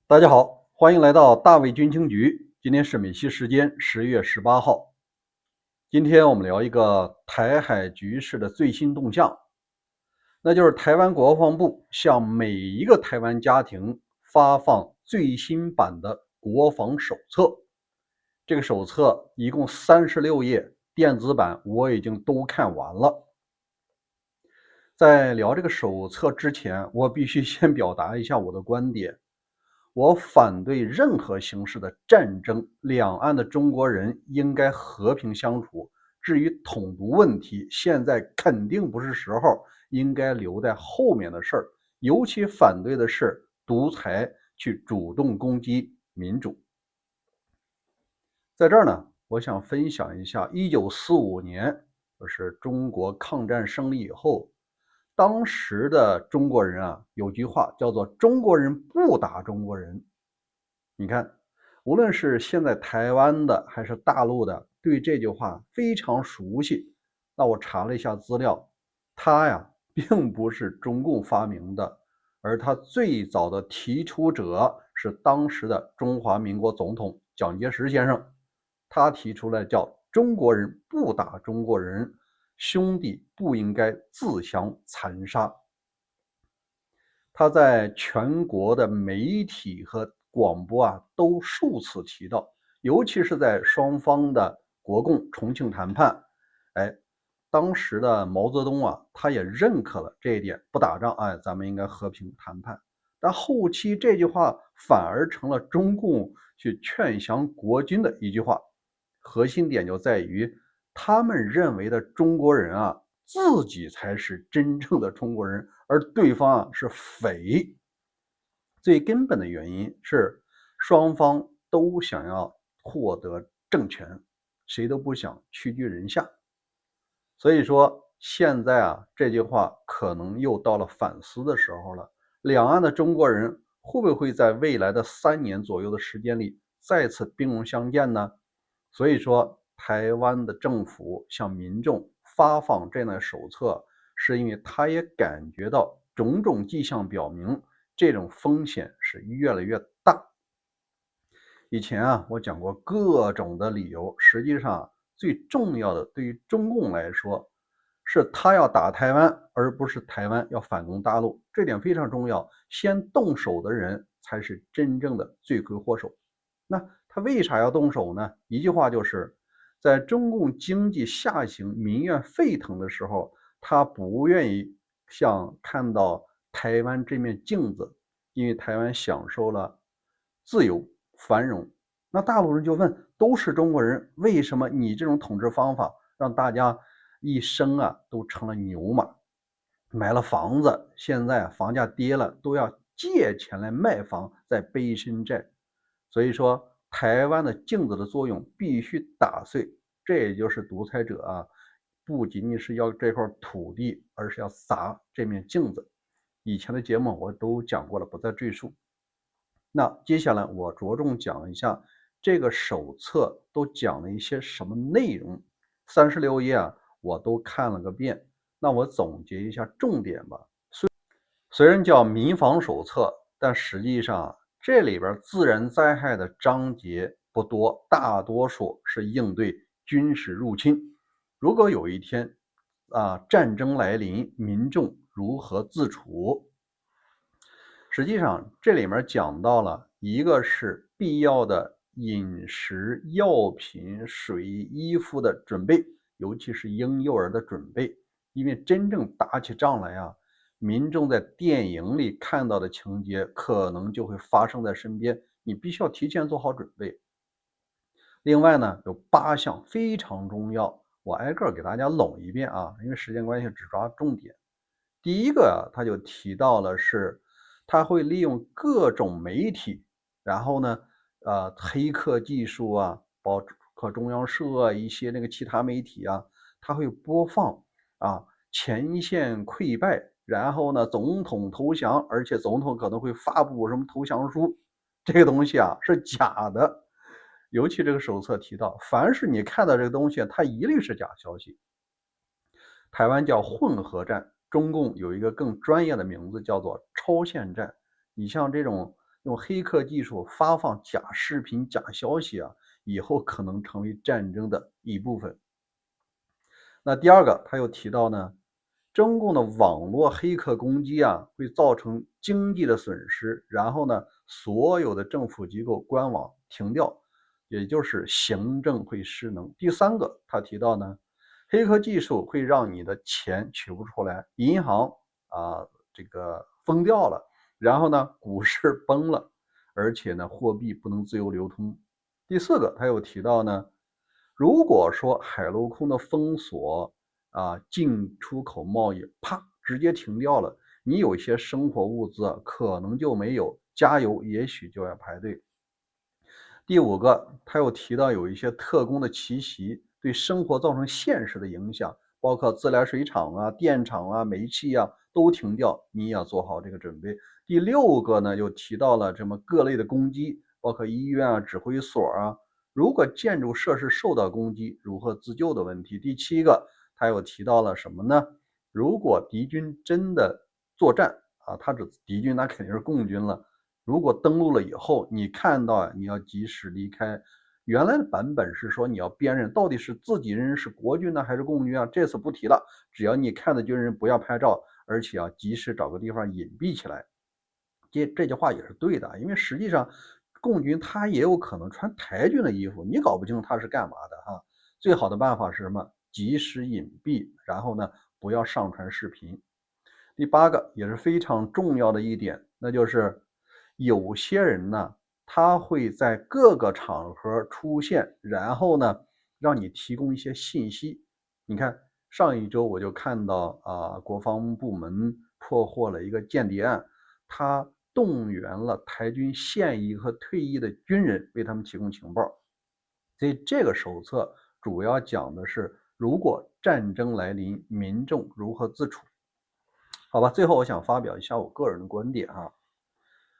大家好，欢迎来到大卫军情局。今天是美西时间10月18号。今天我们聊一个台海局势的最新动向，那就是台湾国防部向每一个台湾家庭发放最新版的国防手册。这个手册一共36页，电子版我已经都看完了。在聊这个手册之前，我必须先表达一下我的观点。我反对任何形式的战争，两岸的中国人应该和平相处。至于统独问题，现在肯定不是时候，应该留在后面的事儿。尤其反对的是独裁去主动攻击民主。在这儿呢，我想分享一下1945年，就是中国抗战胜利以后，当时的中国人啊，有句话叫做"中国人不打中国人"。你看，无论是现在台湾的还是大陆的，对这句话非常熟悉。那我查了一下资料，它呀并不是中共发明的，而它最早的提出者是当时的中华民国总统蒋介石先生。他提出来叫"中国人不打中国人，兄弟不应该自相残杀"。他在全国的媒体和广播啊都数次提到，尤其是在双方的国共重庆谈判，当时的毛泽东啊，他也认可了这一点，不打仗，咱们应该和平谈判。但后期这句话反而成了中共去劝降国军的一句话，核心点就在于他们认为的中国人啊，自己才是真正的中国人，而对方啊是匪。最根本的原因是双方都想要获得政权，谁都不想屈居人下。所以说现在啊，这句话可能又到了反思的时候了。两岸的中国人会不会在未来的3年左右的时间里再次兵戎相见呢？所以说，台湾的政府向民众发放这样的手册，是因为他也感觉到种种迹象表明，这种风险是越来越大。以前啊，我讲过各种的理由，实际上最重要的对于中共来说，是他要打台湾，而不是台湾要反攻大陆，这点非常重要。先动手的人才是真正的罪魁祸首。那他为啥要动手呢？一句话就是，在中共经济下行、民怨沸腾的时候，他不愿意像看到台湾这面镜子，因为台湾享受了自由繁荣。那大陆人就问，都是中国人，为什么你这种统治方法让大家一生啊都成了牛马，买了房子，现在房价跌了，都要借钱来卖房，再背身债。所以说，台湾的镜子的作用必须打碎，这也就是独裁者啊，不仅仅是要这块土地，而是要砸这面镜子。以前的节目我都讲过了，不再赘述。那接下来我着重讲一下这个手册都讲了一些什么内容。36页啊，我都看了个遍。那我总结一下重点吧。虽然叫民防手册，但实际上这里边自然灾害的章节不多，大多数是应对军事入侵。如果有一天战争来临，民众如何自处？实际上这里面讲到了一个是必要的饮食、药品、水、衣服的准备，尤其是婴幼儿的准备。因为真正打起仗来啊，民众在电影里看到的情节可能就会发生在身边，你必须要提前做好准备。另外呢，有8项非常重要，我挨个给大家拢一遍啊，因为时间关系只抓重点。第一个啊，他就提到了是，他会利用各种媒体，然后呢，黑客技术啊，包括中央社啊，一些那个其他媒体啊，他会播放前线溃败，然后呢，总统投降，而且总统可能会发布什么投降书，这个东西啊是假的。尤其这个手册提到，凡是你看到这个东西，它一律是假消息。台湾叫混合战，中共有一个更专业的名字叫做超限战。你像这种用黑客技术发放假视频、假消息啊，以后可能成为战争的一部分。那第二个，他又提到呢，中共的网络黑客攻击啊，会造成经济的损失，然后呢，所有的政府机构官网停掉，也就是行政会失能。第三个，他提到呢，黑客技术会让你的钱取不出来，银行这个封掉了，然后呢，股市崩了，而且呢，货币不能自由流通。第四个，他又提到呢，如果说海陆空的封锁进出口贸易啪直接停掉了，你有些生活物资可能就没有，加油也许就要排队。第五个，他又提到有一些特工的奇袭对生活造成现实的影响，包括自来水厂啊、电厂啊、煤气啊都停掉，你也要做好这个准备。第六个呢，又提到了这么各类的攻击，包括医院啊、指挥所啊，如果建筑设施受到攻击，如何自救的问题。第七个，他又提到了什么呢？如果敌军真的作战他指敌军那肯定是共军了。如果登陆了以后，你看到你要及时离开。原来的版本是说你要辨认到底是自己人是国军呢还是共军啊，这次不提了，只要你看到军人不要拍照，而且要及时找个地方隐蔽起来。这句话也是对的，因为实际上共军他也有可能穿台军的衣服，你搞不清他是干嘛的哈。最好的办法是什么？及时隐蔽，然后呢不要上传视频。第八个也是非常重要的一点，那就是有些人呢，他会在各个场合出现，然后呢，让你提供一些信息。你看，上一周我就看到国防部门破获了一个间谍案，他动员了台军现役和退役的军人为他们提供情报。所以这个手册主要讲的是，如果战争来临，民众如何自处。好吧，最后我想发表一下我个人的观点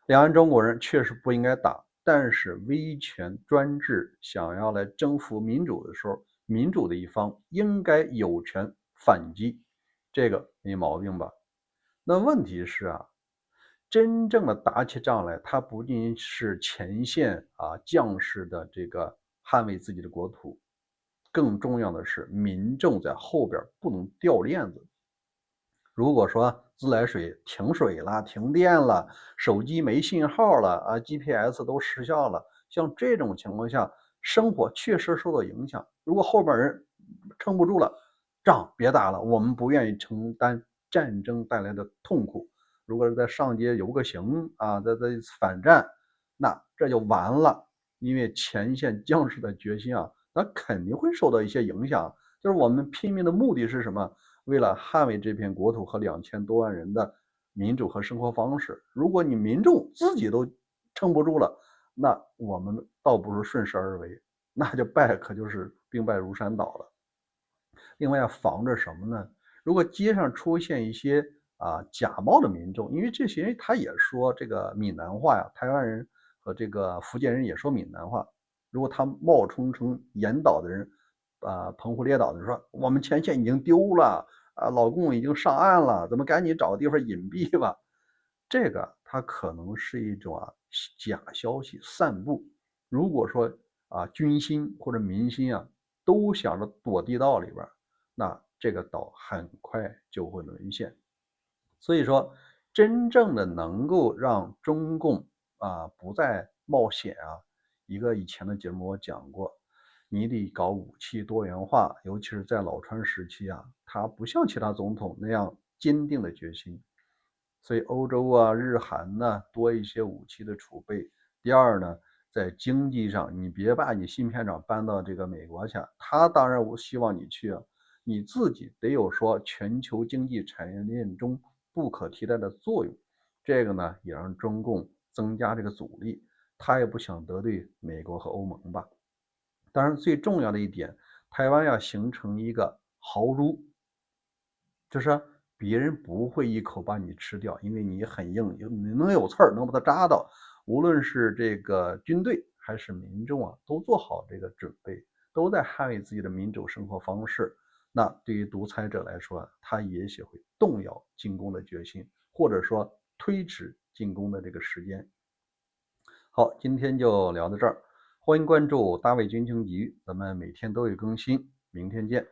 两岸中国人确实不应该打，但是威权专制想要来征服民主的时候，民主的一方应该有权反击，这个没毛病吧？那问题是真正的打起仗来，它不仅是前线将士的这个捍卫自己的国土，更重要的是民众在后边不能掉链子。如果说自来水停水了、停电了、手机没信号了GPS 都失效了，像这种情况下，生活确实受到影响。如果后边人撑不住了，仗别打了，我们不愿意承担战争带来的痛苦。如果是在上街游个行在反战，那这就完了。因为前线将士的决心那肯定会受到一些影响。就是我们拼命的目的是什么？为了捍卫这片国土和2000多万人的民主和生活方式。如果你民众自己都撑不住了，那我们倒不如顺势而为，那就可就是兵败如山倒了。另外要防着什么呢？如果街上出现一些假冒的民众，因为这些人他也说这个闽南话呀，台湾人和这个福建人也说闽南话。如果他冒充成沿岛的人澎湖列岛的人说我们前线已经丢了老共已经上岸了，咱们赶紧找个地方隐蔽吧。这个它可能是一种假消息散布。如果说军心或者民心都想着躲地道里边，那这个岛很快就会沦陷。所以说，真正的能够让中共不再冒险一个以前的节目我讲过，你得搞武器多元化，尤其是在老川时期他不像其他总统那样坚定的决心。所以欧洲日韩呢多一些武器的储备。第二呢，在经济上，你别把你芯片厂搬到这个美国去，他当然我希望你去你自己得有说全球经济产业链中不可替代的作用。这个呢，也让中共增加这个阻力，他也不想得罪美国和欧盟吧。当然，最重要的一点，台湾要形成一个豪猪，就是别人不会一口把你吃掉，因为你很硬，你能有刺儿，能把它扎到。无论是这个军队还是民众都做好这个准备，都在捍卫自己的民主生活方式。那对于独裁者来说，他也许会动摇进攻的决心，或者说推迟进攻的这个时间。好，今天就聊到这儿，欢迎关注大卫军情局，咱们每天都有更新，明天见。